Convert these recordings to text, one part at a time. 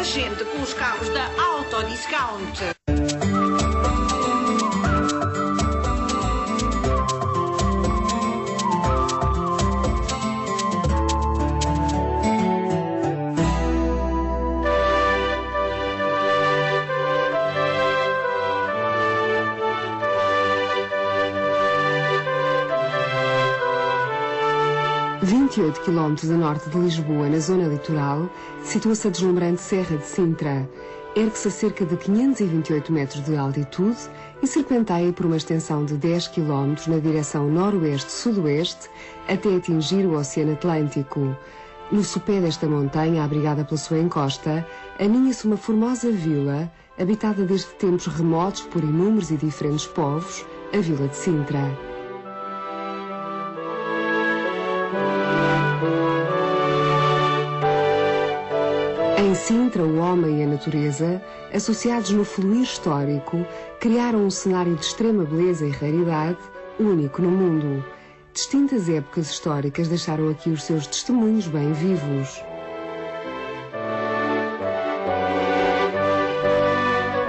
a gente com os carros da Autodiscount. A 28 km a norte de Lisboa, na zona litoral, situa-se a deslumbrante Serra de Sintra. Ergue-se a cerca de 528 metros de altitude e serpenteia por uma extensão de 10 km na direção noroeste-sudoeste até atingir o Oceano Atlântico. No sopé desta montanha, abrigada pela sua encosta, aninha-se uma formosa vila, habitada desde tempos remotos por inúmeros e diferentes povos, a Vila de Sintra. Em Sintra, o homem e a natureza, associados no fluir histórico, criaram um cenário de extrema beleza e raridade, único no mundo. Distintas épocas históricas deixaram aqui os seus testemunhos bem vivos.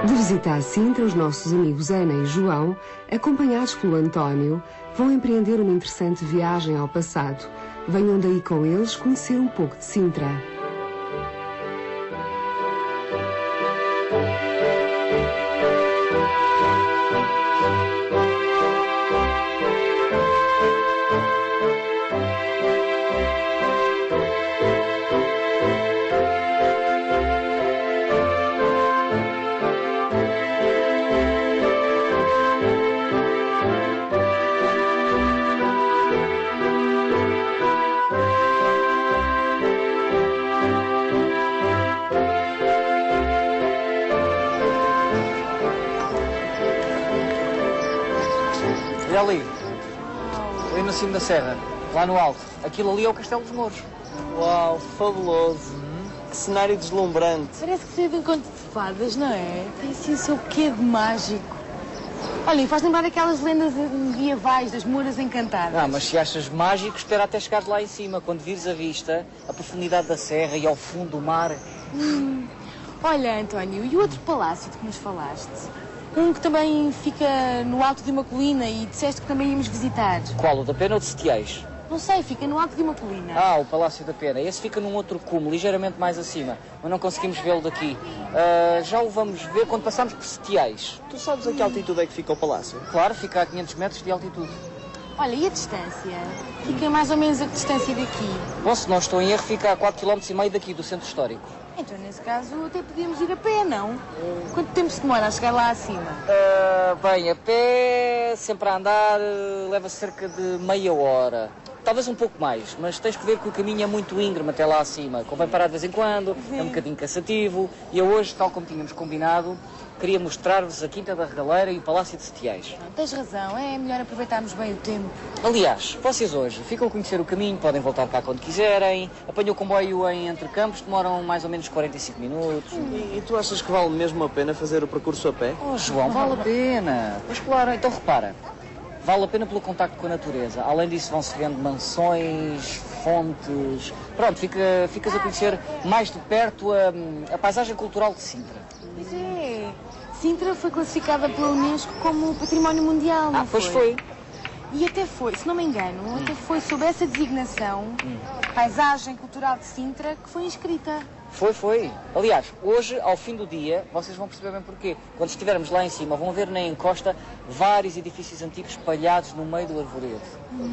De visita a Sintra, os nossos amigos Ana e João, acompanhados pelo António, vão empreender uma interessante viagem ao passado. Venham daí com eles conhecer um pouco de Sintra. Olha ali, ali no cimo da serra, lá no alto. Aquilo ali é o Castelo dos Mouros. Uau, fabuloso. Que cenário deslumbrante. Parece que se de um conto de fadas, não é? Tem assim o seu quê de mágico. Olha, e faz lembrar aquelas lendas medievais das Mouras Encantadas. Não, mas se achas mágico, espera até chegares lá em cima, quando vires a vista, a profundidade da serra e ao fundo o mar. Olha, António, e o outro palácio de que nos falaste? Um que também fica no alto de uma colina e disseste que também íamos visitar. Qual, o da Pena ou de Setiais? Não sei, fica no alto de uma colina. Ah, o Palácio da Pena. Esse fica num outro cume, ligeiramente mais acima, mas não conseguimos vê-lo daqui. Já o vamos ver quando passarmos por Setiais. Tu sabes a que altitude é que fica o palácio? Claro, fica a 500 metros de altitude. Olha, e a distância? Fica mais ou menos a que distância daqui? Bom, se não estou em erro, fica a 4,5 km daqui do centro histórico. Então, nesse caso, até podíamos ir a pé, não? Quanto tempo se demora a chegar lá acima? Bem, a pé, sempre a andar, leva cerca de meia hora. Talvez um pouco mais, mas tens que ver que o caminho é muito íngreme até lá acima. Convém parar de vez em quando, é um bocadinho cansativo. E eu hoje, tal como tínhamos combinado, queria mostrar-vos a Quinta da Regaleira e o Palácio de Setiais. Não, tens razão, é melhor aproveitarmos bem o tempo. Aliás, vocês hoje ficam a conhecer o caminho, podem voltar cá quando quiserem. Apanham o comboio em Entre Campos, demoram mais ou menos 45 minutos. E tu achas que vale mesmo a pena fazer o percurso a pé? Oh, João, vale a pena. Pois claro, então repara. Vale a pena pelo contacto com a natureza. Além disso, vão-se vendo mansões, fontes... Pronto, ficas a conhecer mais de perto a paisagem cultural de Sintra. Pois é. Sintra foi classificada pela Unesco como Património Mundial, não foi? Pois foi. E até foi, se não me engano, até foi sob essa designação, Paisagem Cultural de Sintra, que foi inscrita. Foi. Aliás, hoje, ao fim do dia, vocês vão perceber bem porquê. Quando estivermos lá em cima, vão ver na encosta vários edifícios antigos espalhados no meio do arvoredo.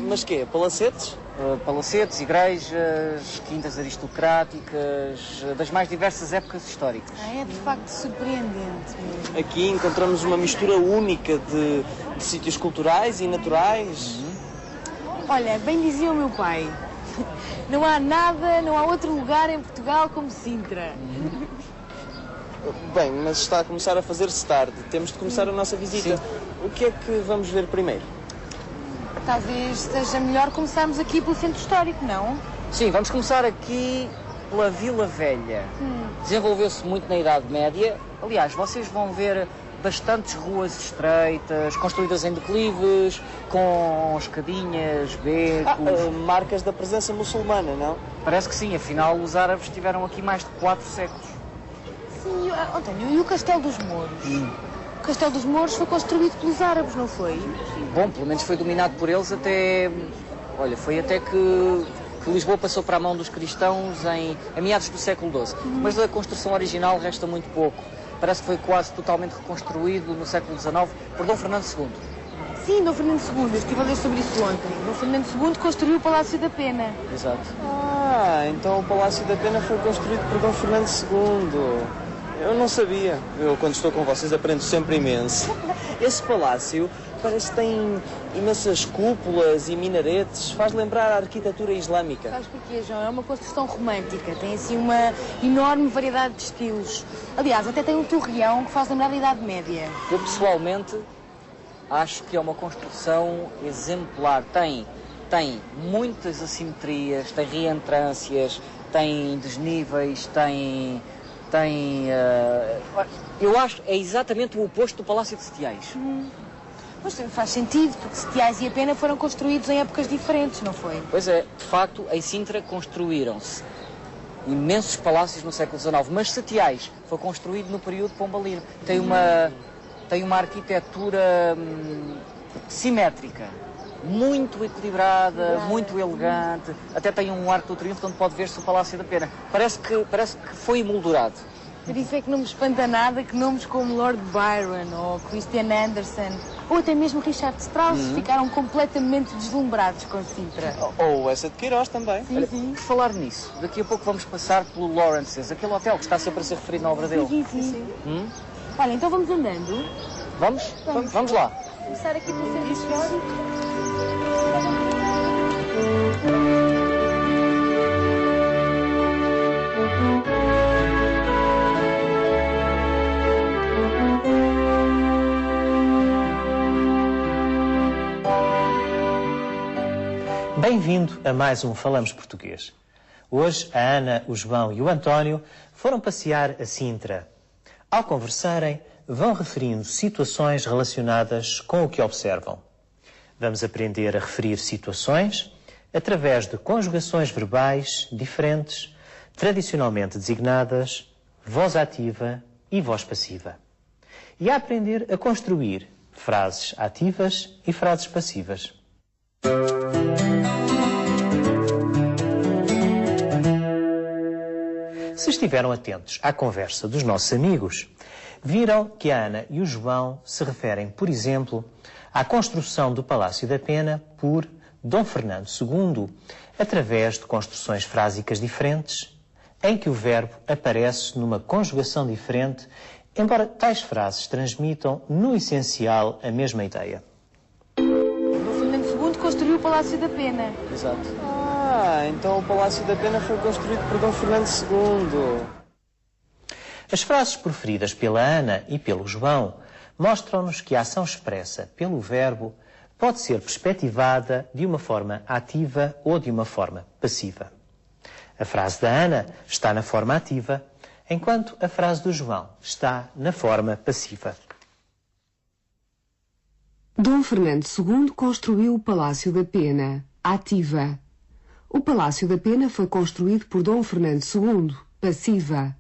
Mas quê? Palacetes? Palacetes, igrejas, quintas aristocráticas, das mais diversas épocas históricas. É de facto surpreendente mesmo. Aqui encontramos uma mistura única de sítios culturais e naturais. Olha, bem dizia o meu pai, não há nada, não há outro lugar em Portugal como Sintra. Bem, mas está a começar a fazer-se tarde. Temos de começar a nossa visita. Sim. O que é que vamos ver primeiro? Talvez seja melhor começarmos aqui pelo centro histórico, não? Sim, vamos começar aqui pela Vila Velha. Desenvolveu-se muito na Idade Média. Aliás, vocês vão ver bastantes ruas estreitas, construídas em declives, com escadinhas, becos... Marcas da presença muçulmana, não? Parece que sim, afinal os árabes estiveram aqui mais de 4 séculos. Sim, António, e o Castelo dos Mouros? O Castelo dos Mouros foi construído pelos árabes, não foi? Bom, pelo menos foi dominado por eles até... Olha, foi até que Lisboa passou para a mão dos cristãos em meados do século XII. Mas da construção original resta muito pouco. Parece que foi quase totalmente reconstruído no século XIX por Dom Fernando II. Sim, Dom Fernando II, eu estive a ler sobre isso ontem. Dom Fernando II construiu o Palácio da Pena. Exato. Então o Palácio da Pena foi construído por Dom Fernando II. Eu não sabia. Eu, quando estou com vocês, aprendo sempre imenso. Esse palácio parece que tem imensas cúpulas e minaretes. Faz lembrar a arquitetura islâmica. Sabes porquê, João? É uma construção romântica. Tem, assim, uma enorme variedade de estilos. Aliás, até tem um torreão que faz lembrar a Idade Média. Eu, pessoalmente, acho que é uma construção exemplar. Tem muitas assimetrias, tem reentrâncias, tem desníveis, eu acho é exatamente o oposto do Palácio de Setiais. Mas faz sentido, porque Setiais e a Pena foram construídos em épocas diferentes, não foi? Pois é, de facto, em Sintra construíram-se imensos palácios no século XIX, mas Setiais foi construído no período pombalino. Tem uma arquitetura simétrica, muito equilibrada, muito elegante, até tem um arco do triunfo onde pode ver-se o Palácio da Pena. Parece que foi emoldurado. Por isso é que não me espanta nada que nomes como Lord Byron ou Christian Andersen ou até mesmo Richard Strauss ficaram completamente deslumbrados com Sintra. Ou essa de Queiroz também. Olha, por falar nisso, daqui a pouco vamos passar pelo Lawrence's, aquele hotel que está sempre a ser referido na obra dele. Sim. Olha, então vamos andando. Vamos? Vamos lá. Começar aqui pelo centro histórico. Bem-vindo a mais um Falamos Português. Hoje a Ana, o João e o António foram passear a Sintra. Ao conversarem, vão referindo situações relacionadas com o que observam. Vamos aprender a referir situações através de conjugações verbais diferentes, tradicionalmente designadas voz ativa e voz passiva. E a aprender a construir frases ativas e frases passivas. Se estiveram atentos à conversa dos nossos amigos, viram que a Ana e o João se referem, por exemplo, à construção do Palácio da Pena por Dom Fernando II, através de construções frásicas diferentes, em que o verbo aparece numa conjugação diferente, embora tais frases transmitam, no essencial, a mesma ideia. Dom Fernando II construiu o Palácio da Pena. Exato. Então o Palácio da Pena foi construído por Dom Fernando II. As frases proferidas pela Ana e pelo João mostram-nos que a ação expressa pelo verbo pode ser perspectivada de uma forma ativa ou de uma forma passiva. A frase da Ana está na forma ativa, enquanto a frase do João está na forma passiva. Dom Fernando II construiu o Palácio da Pena, ativa. O Palácio da Pena foi construído por Dom Fernando II, passiva.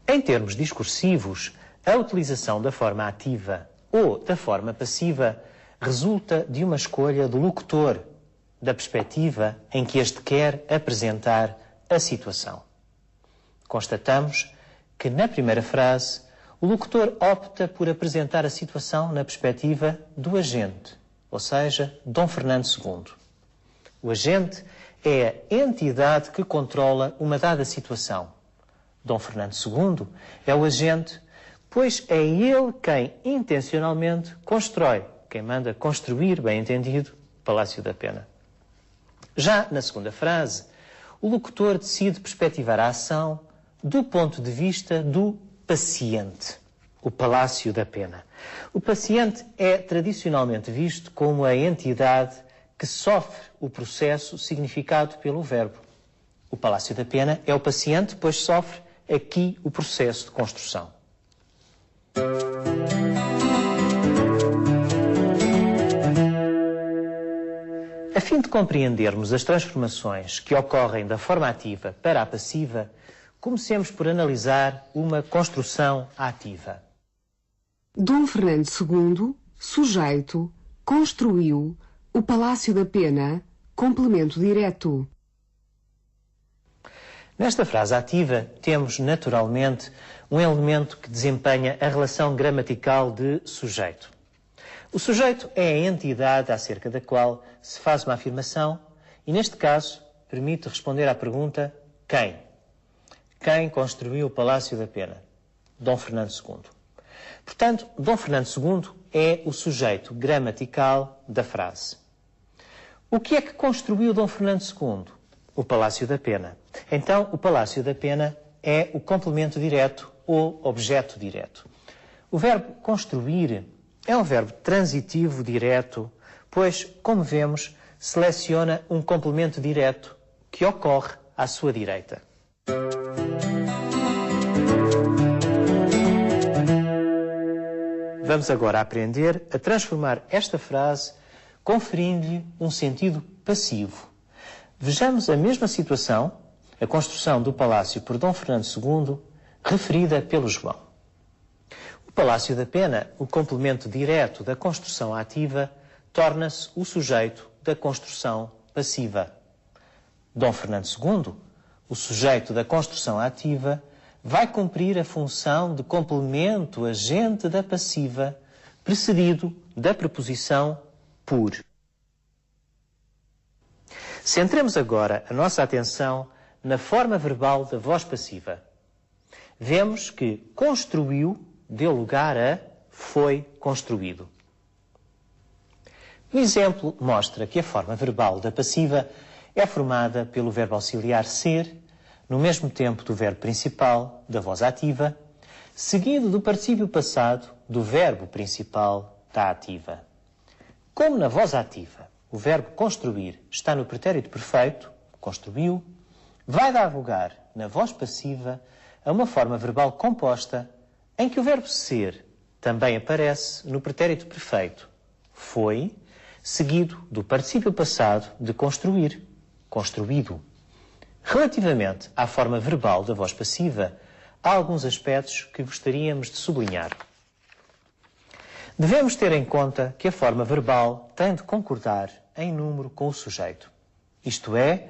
Em termos discursivos, a utilização da forma ativa ou da forma passiva resulta de uma escolha do locutor, da perspectiva em que este quer apresentar a situação. Constatamos que, na primeira frase, o locutor opta por apresentar a situação na perspectiva do agente, ou seja, Dom Fernando II. O agente é a entidade que controla uma dada situação. Dom Fernando II é o agente, pois é ele quem intencionalmente constrói, quem manda construir, bem entendido, o Palácio da Pena. Já na segunda frase, o locutor decide perspectivar a ação do ponto de vista do paciente, o Palácio da Pena. O paciente é tradicionalmente visto como a entidade que sofre o processo significado pelo verbo. O Palácio da Pena é o paciente, pois sofre aqui o processo de construção. A fim de compreendermos as transformações que ocorrem da forma ativa para a passiva, comecemos por analisar uma construção ativa. Dom Fernando II, sujeito, construiu o Palácio da Pena, complemento direto. Nesta frase ativa, temos naturalmente um elemento que desempenha a relação gramatical de sujeito. O sujeito é a entidade acerca da qual se faz uma afirmação e, neste caso, permite responder à pergunta quem? Quem construiu o Palácio da Pena? Dom Fernando II. Portanto, Dom Fernando II é o sujeito gramatical da frase. O que é que construiu Dom Fernando II? O Palácio da Pena. Então, o Palácio da Pena é o complemento direto ou objeto direto. O verbo construir é um verbo transitivo direto, pois, como vemos, seleciona um complemento direto que ocorre à sua direita. Vamos agora aprender a transformar esta frase conferindo-lhe um sentido passivo. Vejamos a mesma situação, a construção do palácio por Dom Fernando II, referida pelo João. O Palácio da Pena, o complemento direto da construção ativa, torna-se o sujeito da construção passiva. Dom Fernando II, o sujeito da construção ativa, vai cumprir a função de complemento agente da passiva, precedido da preposição por. Centremos agora a nossa atenção na forma verbal da voz passiva. Vemos que construiu deu lugar a foi construído. O exemplo mostra que a forma verbal da passiva é formada pelo verbo auxiliar ser, no mesmo tempo do verbo principal da voz ativa, seguido do particípio passado do verbo principal da ativa. Como na voz ativa o verbo construir está no pretérito perfeito, construiu, vai dar lugar, na voz passiva, a uma forma verbal composta em que o verbo ser também aparece no pretérito perfeito, foi, seguido do particípio passado de construir, construído. Relativamente à forma verbal da voz passiva, há alguns aspectos que gostaríamos de sublinhar. Devemos ter em conta que a forma verbal tem de concordar em número com o sujeito. Isto é,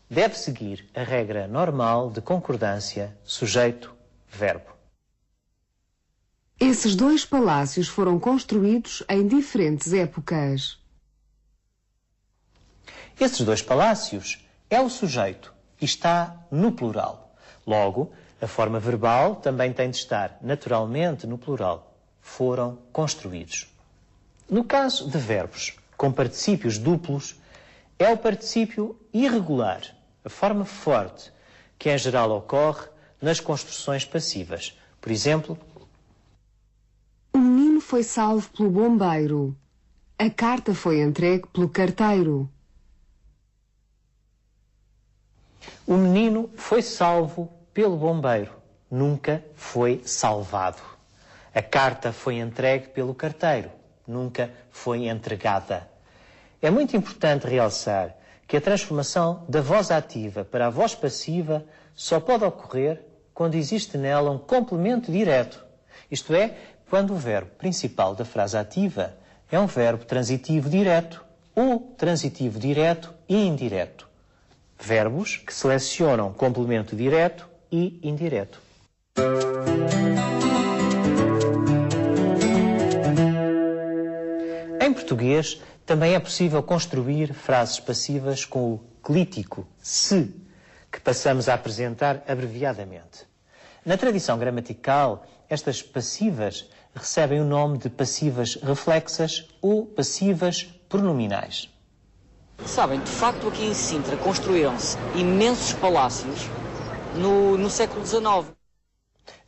deve seguir a regra normal de concordância sujeito-verbo. Esses dois palácios foram construídos em diferentes épocas. Esses dois palácios é o sujeito e está no plural. Logo, a forma verbal também tem de estar naturalmente no plural. Foram construídos. No caso de verbos com particípios duplos, é o particípio irregular, a forma forte, que em geral ocorre nas construções passivas. Por exemplo, o menino foi salvo pelo bombeiro. A carta foi entregue pelo carteiro. O menino foi salvo pelo bombeiro. Nunca foi salvado. A carta foi entregue pelo carteiro. Nunca foi entregada. É muito importante realçar que a transformação da voz ativa para a voz passiva só pode ocorrer quando existe nela um complemento direto. Isto é, quando o verbo principal da frase ativa é um verbo transitivo direto ou transitivo direto e indireto. Verbos que selecionam complemento direto e indireto. Em português, também é possível construir frases passivas com o clítico se, que passamos a apresentar abreviadamente. Na tradição gramatical, estas passivas recebem o nome de passivas reflexas ou passivas pronominais. Sabem, de facto aqui em Sintra construíram-se imensos palácios no século XIX.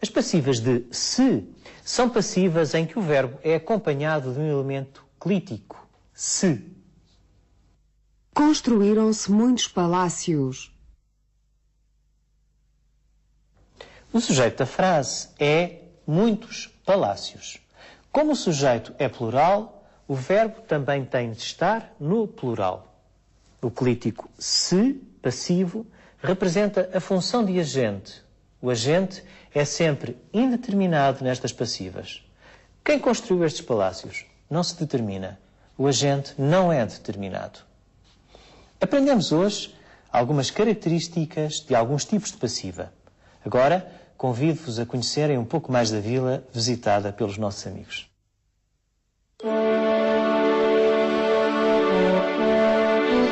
As passivas de se são passivas em que o verbo é acompanhado de um elemento clítico, se. Construíram-se muitos palácios. O sujeito da frase é muitos palácios. Como o sujeito é plural, o verbo também tem de estar no plural. O político se, passivo, representa a função de agente. O agente é sempre indeterminado nestas passivas. Quem construiu estes palácios não se determina. O agente não é determinado. Aprendemos hoje algumas características de alguns tipos de passiva. Agora, convido-vos a conhecerem um pouco mais da vila visitada pelos nossos amigos.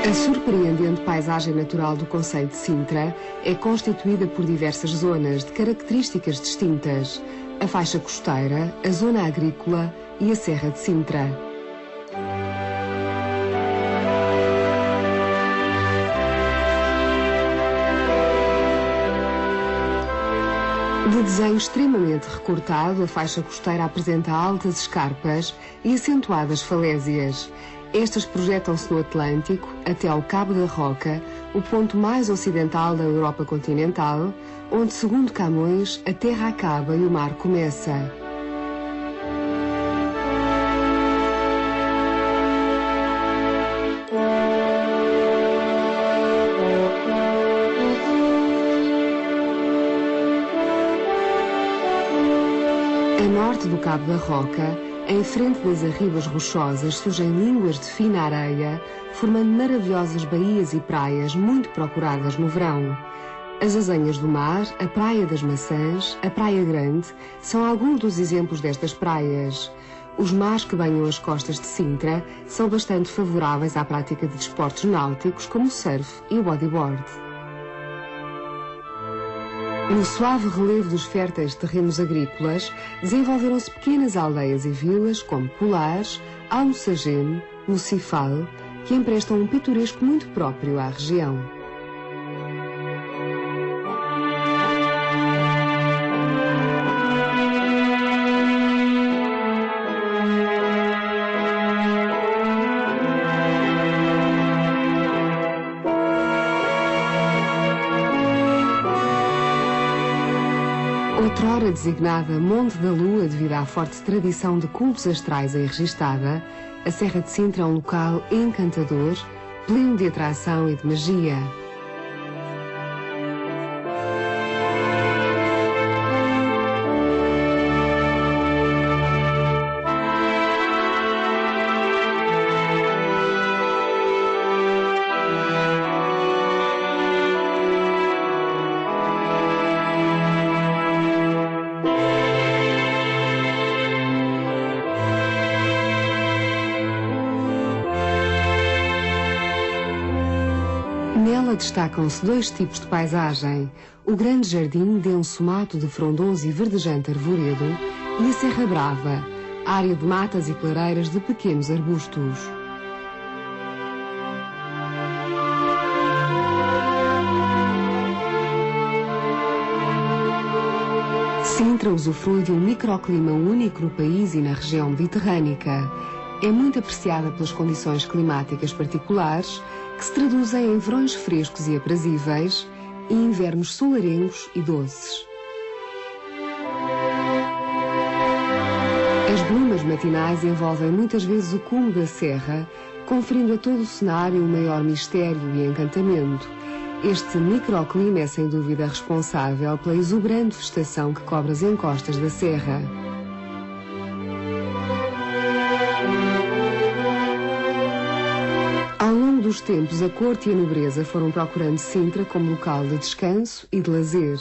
A surpreendente paisagem natural do concelho de Sintra é constituída por diversas zonas de características distintas: a faixa costeira, a zona agrícola e a Serra de Sintra. De desenho extremamente recortado, a faixa costeira apresenta altas escarpas e acentuadas falésias. Estas projetam-se no Atlântico até ao Cabo da Roca, o ponto mais ocidental da Europa continental, onde, segundo Camões, a terra acaba e o mar começa. A norte do Cabo da Roca, em frente das arribas rochosas, surgem línguas de fina areia, formando maravilhosas baías e praias muito procuradas no verão. As Azenhas do Mar, a Praia das Maçãs, a Praia Grande, são alguns dos exemplos destas praias. Os mares que banham as costas de Sintra são bastante favoráveis à prática de desportos náuticos como o surf e o bodyboard. No suave relevo dos férteis terrenos agrícolas, desenvolveram-se pequenas aldeias e vilas como Polares, Almoçagene, Mocifal, que emprestam um pitoresco muito próprio à região. Outrora designada Monte da Lua devido à forte tradição de cultos astrais aí registada, a Serra de Sintra é um local encantador, pleno de atração e de magia. Nela destacam-se dois tipos de paisagem: o grande jardim denso mato de frondoso e verdejante arvoredo e a Serra Brava, área de matas e clareiras de pequenos arbustos. Sintra usufrui de um microclima único no país e na região mediterrânica. É muito apreciada pelas condições climáticas particulares, que se traduzem em verões frescos e aprazíveis e invernos solarengos e doces. As brumas matinais envolvem muitas vezes o cume da serra, conferindo a todo o cenário um maior mistério e encantamento. Este microclima é sem dúvida responsável pela exuberante vegetação que cobre as encostas da serra. Ao longo dos tempos, a corte e a nobreza foram procurando Sintra como local de descanso e de lazer.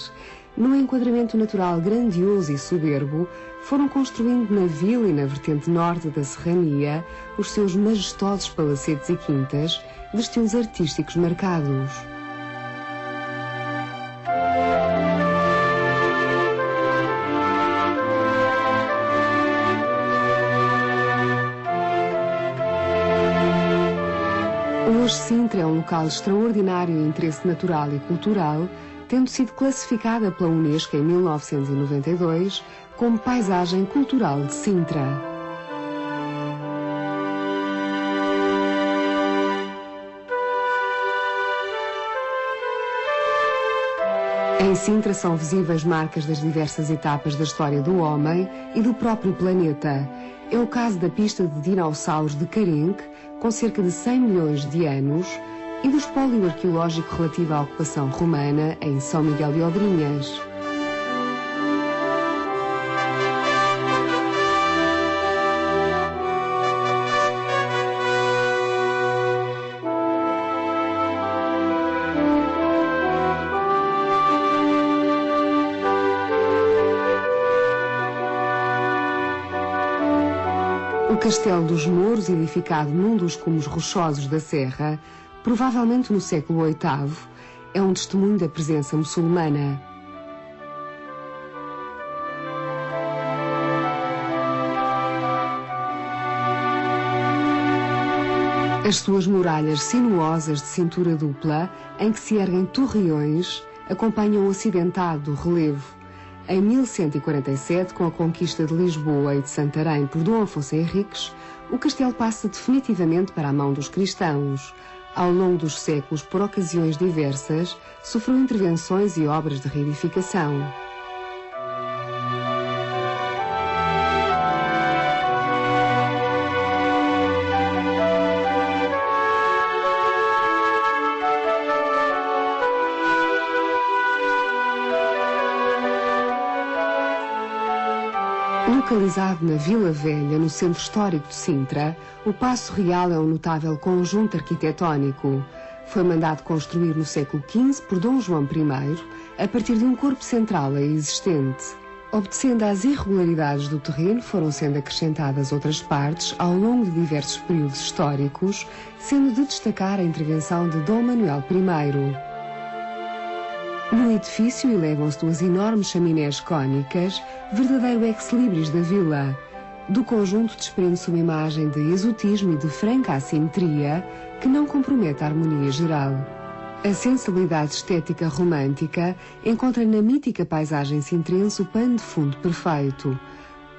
Num enquadramento natural grandioso e soberbo, foram construindo na vila e na vertente norte da serrania os seus majestosos palacetes e quintas, de estilos artísticos marcados. Hoje, Sintra é um local de extraordinário interesse natural e cultural, tendo sido classificada pela Unesco em 1992 como Paisagem Cultural de Sintra. Em Sintra são visíveis marcas das diversas etapas da história do homem e do próprio planeta. É o caso da pista de dinossauros de Carenque, com cerca de 100 milhões de anos, e do espólio arqueológico relativo à ocupação romana em São Miguel de Odrinhas. O Castelo dos Mouros, edificado num dos cumes rochosos da Serra, provavelmente no século VIII, é um testemunho da presença muçulmana. As suas muralhas sinuosas de cintura dupla, em que se erguem torreões, acompanham o acidentado relevo. Em 1147, com a conquista de Lisboa e de Santarém por Dom Afonso Henriques, o castelo passa definitivamente para a mão dos cristãos. Ao longo dos séculos, por ocasiões diversas, sofreu intervenções e obras de reedificação. Localizado na Vila Velha, no centro histórico de Sintra, o Paço Real é um notável conjunto arquitetónico. Foi mandado construir no século XV por Dom João I, a partir de um corpo central existente. Obedecendo às irregularidades do terreno, foram sendo acrescentadas outras partes ao longo de diversos períodos históricos, sendo de destacar a intervenção de Dom Manuel I. No edifício elevam-se duas enormes chaminés cônicas, verdadeiro ex-libris da vila. Do conjunto desprende-se uma imagem de exotismo e de franca assimetria que não compromete a harmonia geral. A sensibilidade estética romântica encontra na mítica paisagem sintrense o pano de fundo perfeito.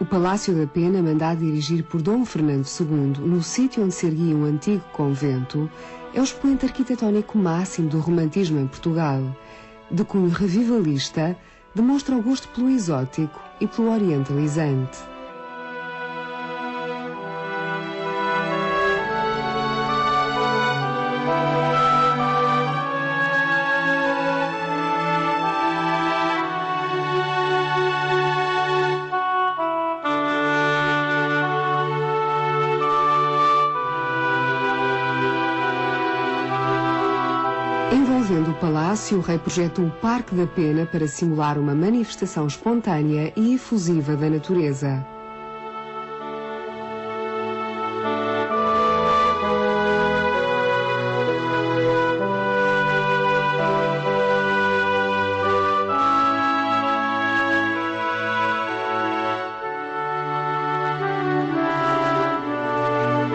O Palácio da Pena, mandado dirigir por Dom Fernando II, no sítio onde se erguia um antigo convento, é o expoente arquitetónico máximo do romantismo em Portugal. De cunho revivalista, demonstra o gosto pelo exótico e pelo orientalizante. Envolvendo o palácio, o rei projetou o Parque da Pena para simular uma manifestação espontânea e efusiva da natureza.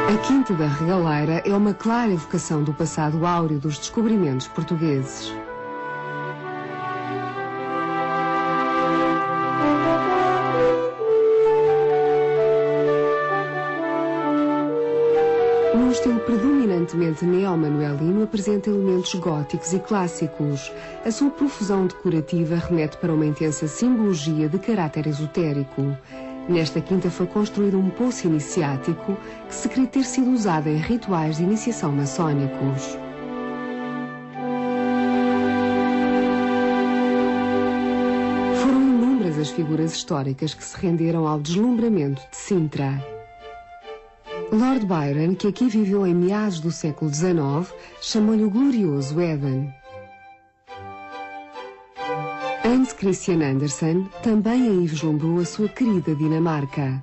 A Quinta da Regaleira é uma clara evocação do passado áureo dos descobrimentos portugueses. Num estilo predominantemente neo-manuelino, apresenta elementos góticos e clássicos. A sua profusão decorativa remete para uma intensa simbologia de caráter esotérico. Nesta quinta foi construído um poço iniciático que se crê ter sido usado em rituais de iniciação maçónicos. Foram inúmeras as figuras históricas que se renderam ao deslumbramento de Sintra. Lord Byron, que aqui viveu em meados do século XIX, chamou-lhe o glorioso Éden. Hans Christian Andersen também aí vislumbrou a sua querida Dinamarca.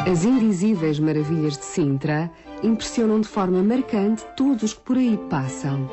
As indizíveis maravilhas de Sintra impressionam de forma marcante todos os que por aí passam.